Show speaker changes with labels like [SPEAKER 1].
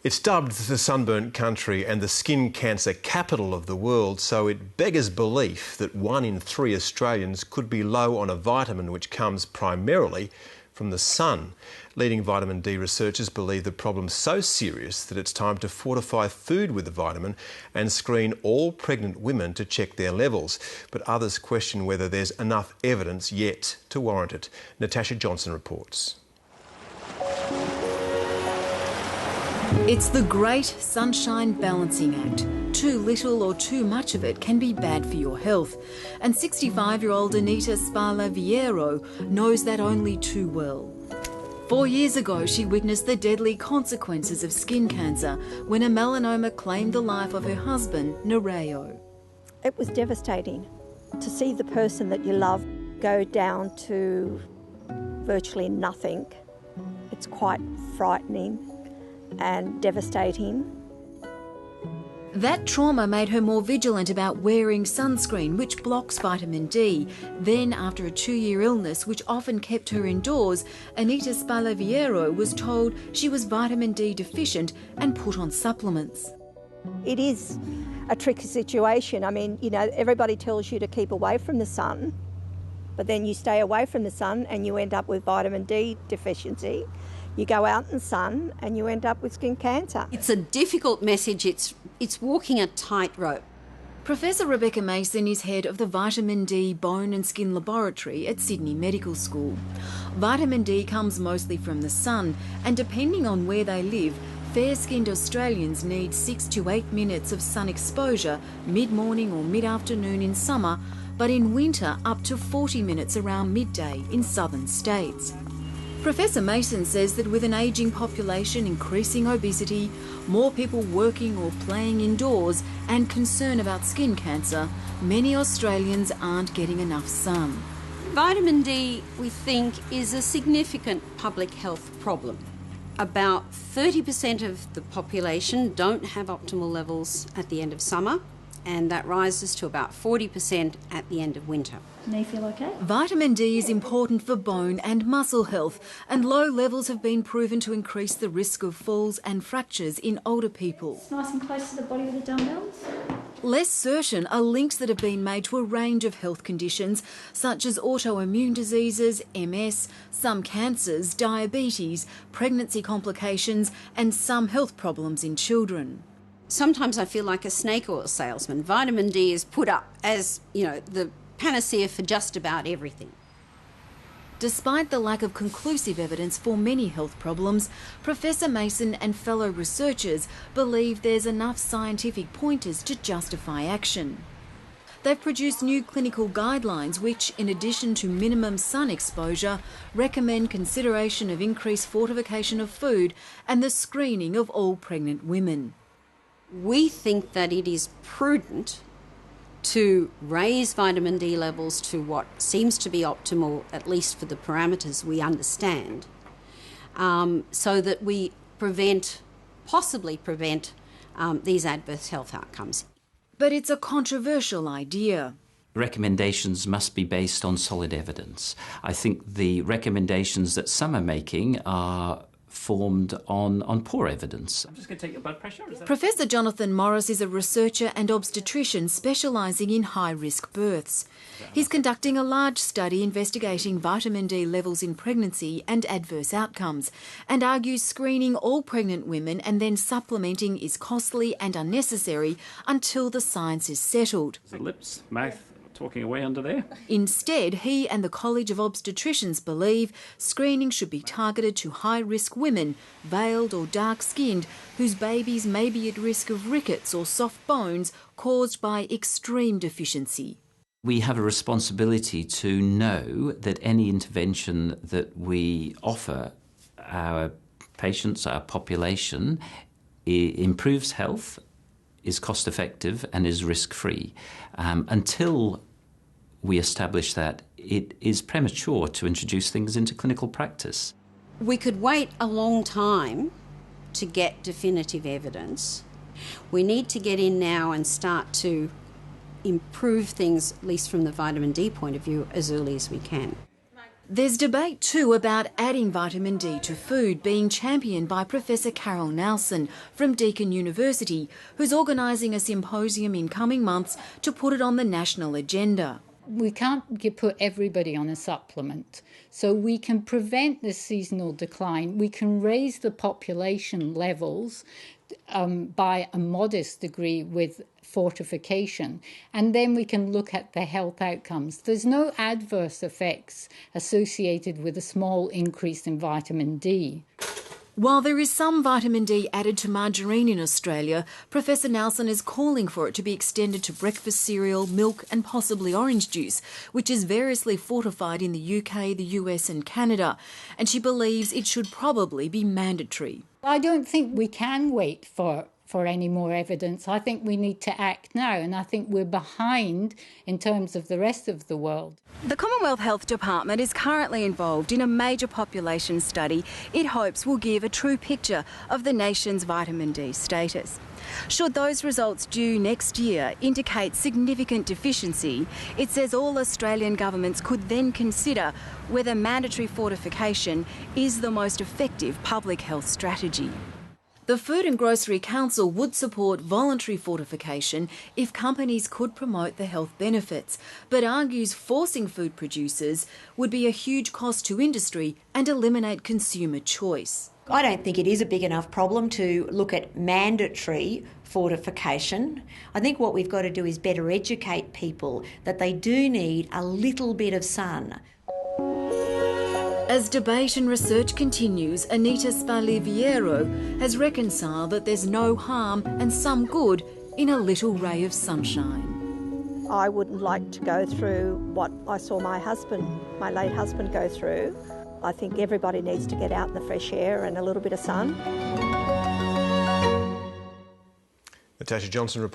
[SPEAKER 1] It's dubbed the Sunburnt country and the skin cancer capital of the world, so it beggars belief that 1 in 3 Australians could be low on a vitamin which comes primarily from the sun. Leading vitamin D researchers believe the problem's so serious that it's time to fortify food with the vitamin and screen all pregnant women to check their levels. But others question whether there's enough evidence yet to warrant it. Natasha Johnson reports.
[SPEAKER 2] It's the great sunshine balancing act. Too little or too much of it can be bad for your health. And 65-year-old Anita Viero knows that only too well. 4 years ago, she witnessed the deadly consequences of skin cancer when a melanoma claimed the life of her husband, Nereo.
[SPEAKER 3] It was devastating to see the person that you love go down to virtually nothing. It's quite frightening and devastating.
[SPEAKER 2] That trauma made her more vigilant about wearing sunscreen, which blocks vitamin D. Then, after a 2-year illness, which often kept her indoors, Anita Viero was told she was vitamin D deficient and put on supplements.
[SPEAKER 3] It is a tricky situation. I mean, you know, everybody tells you to keep away from the sun, but then you stay away from the sun and you end up with vitamin D deficiency. You go out in the sun and you end up with skin cancer.
[SPEAKER 4] It's a difficult message. It's walking a tightrope.
[SPEAKER 2] Professor Rebecca Mason is head of the Vitamin D Bone and Skin Laboratory at Sydney Medical School. Vitamin D comes mostly from the sun, and depending on where they live, fair-skinned Australians need 6 to 8 minutes of sun exposure mid-morning or mid-afternoon in summer, but in winter up to 40 minutes around midday in southern states. Professor Mason says that with an ageing population, increasing obesity, more people working or playing indoors and concern about skin cancer, many Australians aren't getting enough sun.
[SPEAKER 4] Vitamin D, we think, is a significant public health problem. About 30% of the population don't have optimal levels at the end of summer, and that rises to about 40% at the end of winter.
[SPEAKER 5] Do you feel okay?
[SPEAKER 2] Vitamin D is important for bone and muscle health, and low levels have been proven to increase the risk of falls and fractures in older people.
[SPEAKER 5] It's nice and close to the body with the dumbbells.
[SPEAKER 2] Less certain are links that have been made to a range of health conditions such as autoimmune diseases, MS, some cancers, diabetes, pregnancy complications and some health problems in children.
[SPEAKER 4] Sometimes I feel like a snake oil salesman. Vitamin D is put up as, you know, the panacea for just about everything.
[SPEAKER 2] Despite the lack of conclusive evidence for many health problems, Professor Mason and fellow researchers believe there's enough scientific pointers to justify action. They've produced new clinical guidelines which, in addition to minimum sun exposure, recommend consideration of increased fortification of food and the screening of all pregnant women.
[SPEAKER 4] We think that it is prudent to raise vitamin D levels to what seems to be optimal, at least for the parameters we understand, so that we possibly prevent these adverse health outcomes.
[SPEAKER 2] But it's a controversial idea.
[SPEAKER 6] Recommendations must be based on solid evidence. I think the recommendations that some are making are formed on poor evidence.
[SPEAKER 7] I'm just going to take your blood pressure.
[SPEAKER 2] Professor Jonathan Morris is a researcher and obstetrician specialising in high-risk births. He's conducting a large study investigating vitamin D levels in pregnancy and adverse outcomes, and argues screening all pregnant women and then supplementing is costly and unnecessary until the science is settled.
[SPEAKER 7] The lips, mouth, talking away under there.
[SPEAKER 2] Instead, he and the College of Obstetricians believe screening should be targeted to high-risk women, veiled or dark-skinned, whose babies may be at risk of rickets or soft bones caused by extreme deficiency.
[SPEAKER 6] We have a responsibility to know that any intervention that we offer our patients, our population, improves health, is cost-effective and is risk-free. Until we establish that, it is premature to introduce things into clinical practice.
[SPEAKER 4] We could wait a long time to get definitive evidence. We need to get in now and start to improve things, at least from the vitamin D point of view, as early as we can.
[SPEAKER 2] There's debate too about adding vitamin D to food, being championed by Professor Carol Nelson from Deakin University, who's organising a symposium in coming months to put it on the national agenda.
[SPEAKER 8] We can't put everybody on a supplement, so we can prevent this seasonal decline. We can raise the population levels by a modest degree with fortification, and then we can look at the health outcomes. There's no adverse effects associated with a small increase in vitamin D.
[SPEAKER 2] While there is some vitamin D added to margarine in Australia, Professor Nelson is calling for it to be extended to breakfast cereal, milk and possibly orange juice, which is variously fortified in the UK, the US and Canada, and she believes it should probably be mandatory.
[SPEAKER 8] I don't think we can wait for any more evidence. I think we need to act now, and I think we're behind in terms of the rest of the world.
[SPEAKER 2] The Commonwealth Health Department is currently involved in a major population study it hopes will give a true picture of the nation's vitamin D status. Should those results due next year indicate significant deficiency, it says all Australian governments could then consider whether mandatory fortification is the most effective public health strategy. The Food and Grocery Council would support voluntary fortification if companies could promote the health benefits, but argues forcing food producers would be a huge cost to industry and eliminate consumer choice.
[SPEAKER 9] I don't think it is a big enough problem to look at mandatory fortification. I think what we've got to do is better educate people that they do need a little bit of sun.
[SPEAKER 2] As debate and research continues, Anita Sparliviero has reconciled that there's no harm and some good in a little ray of sunshine.
[SPEAKER 3] I wouldn't like to go through what I saw my late husband go through. I think everybody needs to get out in the fresh air and a little bit of sun.
[SPEAKER 1] Natasha Johnson reports.